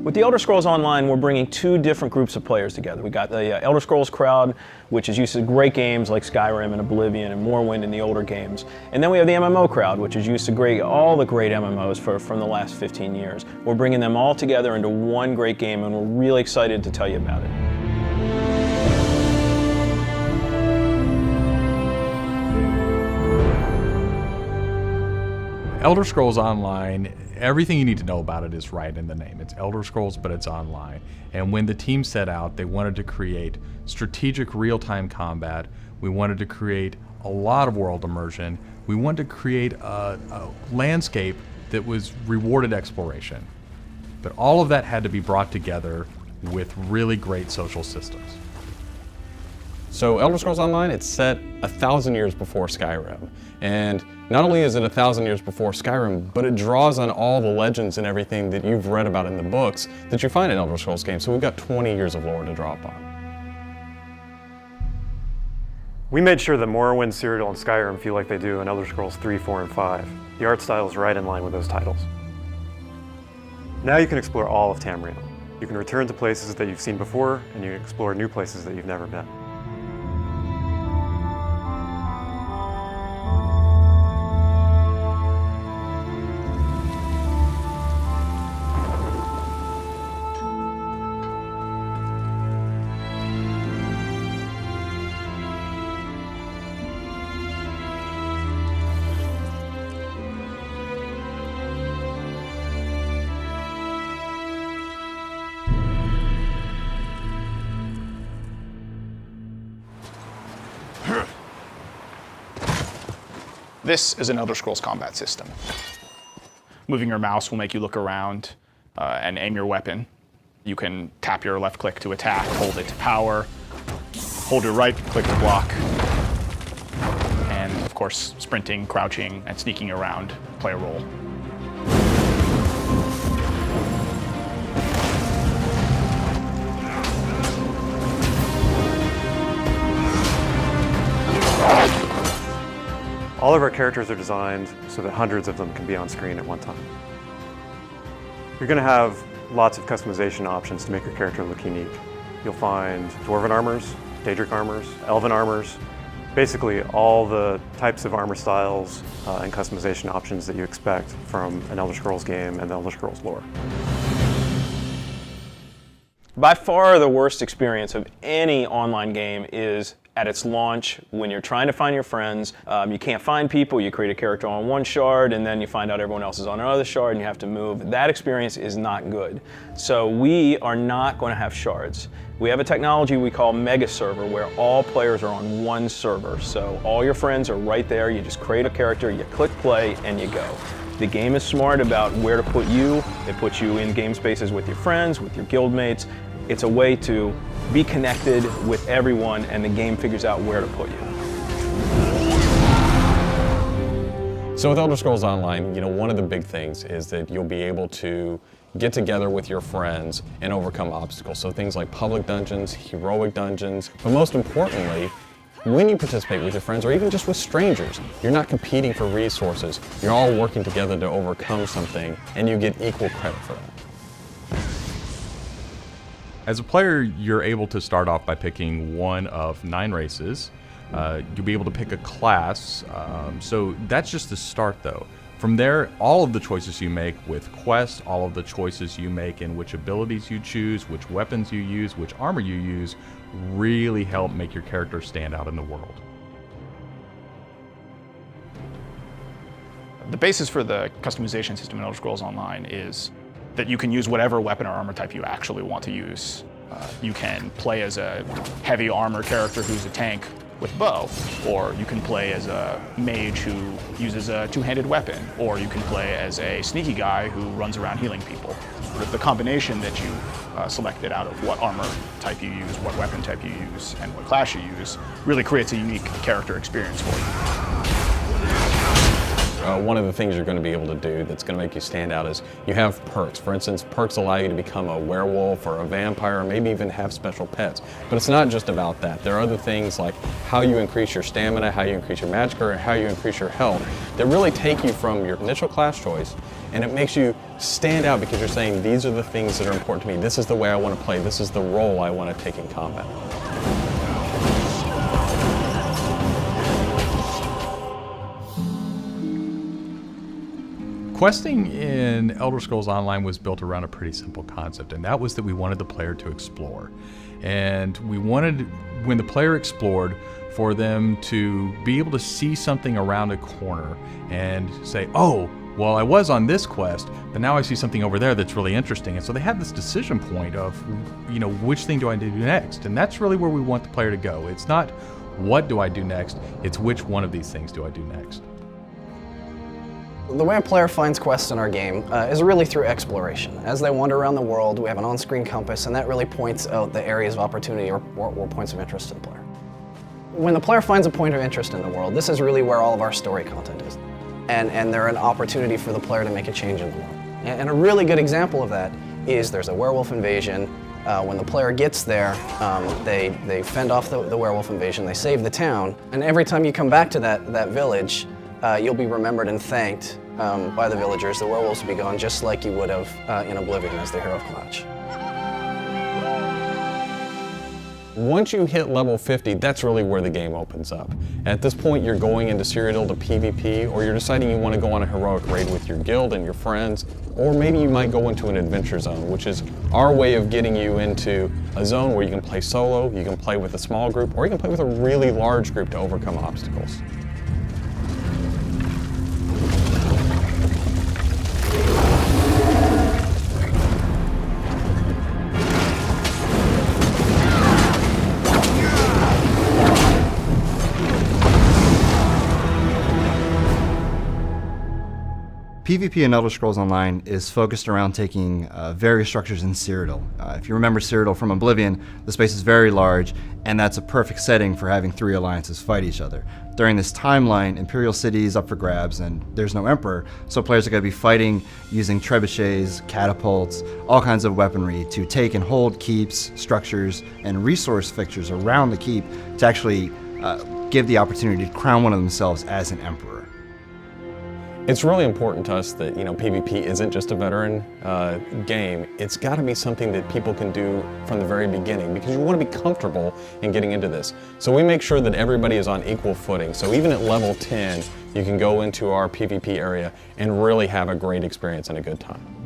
With the Elder Scrolls Online, we're bringing two different groups of players together. We got the Elder Scrolls crowd, which is used to great games like Skyrim and Oblivion and Morrowind and the older games. And then we have the MMO crowd, which is used to all the great MMOs from the last 15 years. We're bringing them all together into one great game, and we're really excited to tell you about it. Elder Scrolls Online, everything you need to know about it is right in the name. It's Elder Scrolls, but it's online. And when the team set out, they wanted to create strategic real-time combat. We wanted to create a lot of world immersion. We wanted to create a landscape that was rewarded exploration. But all of that had to be brought together with really great social systems. So Elder Scrolls Online, it's set 1,000 years before Skyrim. And not only is it 1,000 years before Skyrim, but it draws on all the legends and everything that you've read about in the books that you find in Elder Scrolls games. So we've got 20 years of lore to draw upon. We made sure that Morrowind, Cyrodiil, and Skyrim feel like they do in Elder Scrolls 3, 4, and 5. The art style is right in line with those titles. Now you can explore all of Tamriel. You can return to places that you've seen before, and you can explore new places that you've never been. This is an Elder Scrolls combat system. Moving your mouse will make you look around and aim your weapon. You can tap your left click to attack, hold it to power, hold your right click to block, and of course, sprinting, crouching, and sneaking around play a role. All of our characters are designed so that hundreds of them can be on screen at one time. You're going to have lots of customization options to make your character look unique. You'll find Dwarven armors, Daedric armors, Elven armors, basically all the types of armor styles and customization options that you expect from an Elder Scrolls game and the Elder Scrolls lore. By far the worst experience of any online game is at its launch, when you're trying to find your friends. You can't find people, you create a character on one shard, and then you find out everyone else is on another shard, and you have to move. That experience is not good. So we are not going to have shards. We have a technology we call Mega Server, where all players are on one server. So all your friends are right there, you just create a character, you click play, and you go. The game is smart about where to put you. It puts you in game spaces with your friends, with your guildmates. It's a way to be connected with everyone, and the game figures out where to put you. So with Elder Scrolls Online, one of the big things is that you'll be able to get together with your friends and overcome obstacles. So things like public dungeons, heroic dungeons, but most importantly, when you participate with your friends or even just with strangers, you're not competing for resources. You're all working together to overcome something, and you get equal credit for that. As a player, you're able to start off by picking one of 9 races. You'll be able to pick a class, so that's just the start though. From there, all of the choices you make with quests, all of the choices you make in which abilities you choose, which weapons you use, which armor you use, really help make your character stand out in the world. The basis for the customization system in Elder Scrolls Online is that you can use whatever weapon or armor type you actually want to use. You can play as a heavy armor character who's a tank with bow, or you can play as a mage who uses a two-handed weapon, or you can play as a sneaky guy who runs around healing people. The combination that you selected out of what armor type you use, what weapon type you use, and what class you use really creates a unique character experience for you. one of the things you're going to be able to do that's going to make you stand out is you have perks. For instance, perks allow you to become a werewolf or a vampire, or maybe even have special pets. But it's not just about that. There are other things like how you increase your stamina, how you increase your magic, or how you increase your health that really take you from your initial class choice, and it makes you stand out because you're saying, these are the things that are important to me. This is the way I want to play. This is the role I want to take in combat. Questing in Elder Scrolls Online was built around a pretty simple concept, and that was that we wanted the player to explore. And we wanted, when the player explored, for them to be able to see something around a corner and say, oh, well, I was on this quest, but now I see something over there that's really interesting. And so they had this decision point of, which thing do I do next? And that's really where we want the player to go. It's not what do I do next, it's which one of these things do I do next. The way a player finds quests in our game is really through exploration. As they wander around the world, we have an on-screen compass, and that really points out the areas of opportunity or points of interest to the player. When the player finds a point of interest in the world, this is really where all of our story content is. And they're an opportunity for the player to make a change in the world. And a really good example of that is there's a werewolf invasion. When the player gets there, they fend off the werewolf invasion, they save the town, and every time you come back to that village, you'll be remembered and thanked by the villagers. The werewolves will be gone just like you would have in Oblivion as the hero of Clutch. Once you hit level 50, that's really where the game opens up. At this point, you're going into Cyrodiil to PvP, or you're deciding you want to go on a heroic raid with your guild and your friends, or maybe you might go into an adventure zone, which is our way of getting you into a zone where you can play solo, you can play with a small group, or you can play with a really large group to overcome obstacles. PvP in Elder Scrolls Online is focused around taking various structures in Cyrodiil. If you remember Cyrodiil from Oblivion, the space is very large, and that's a perfect setting for having three alliances fight each other. During this timeline, Imperial City is up for grabs, and there's no Emperor, so players are going to be fighting using trebuchets, catapults, all kinds of weaponry to take and hold keeps, structures, and resource fixtures around the keep to actually give the opportunity to crown one of themselves as an Emperor. It's really important to us that PvP isn't just a veteran game. It's got to be something that people can do from the very beginning because you want to be comfortable in getting into this. So we make sure that everybody is on equal footing. So even at level 10, you can go into our PvP area and really have a great experience and a good time.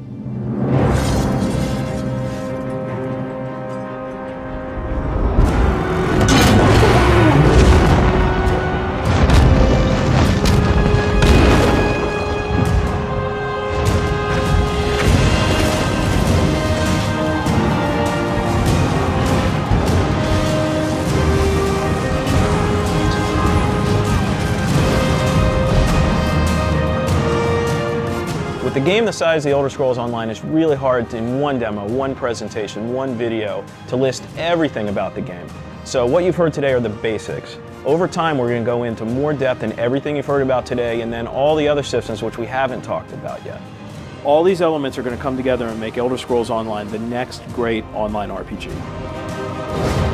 With a game the size of the Elder Scrolls Online, it's really hard to, in one demo, one presentation, one video, to list everything about the game. So what you've heard today are the basics. Over time, we're going to go into more depth in everything you've heard about today, and then all the other systems which we haven't talked about yet. All these elements are going to come together and make Elder Scrolls Online the next great online RPG.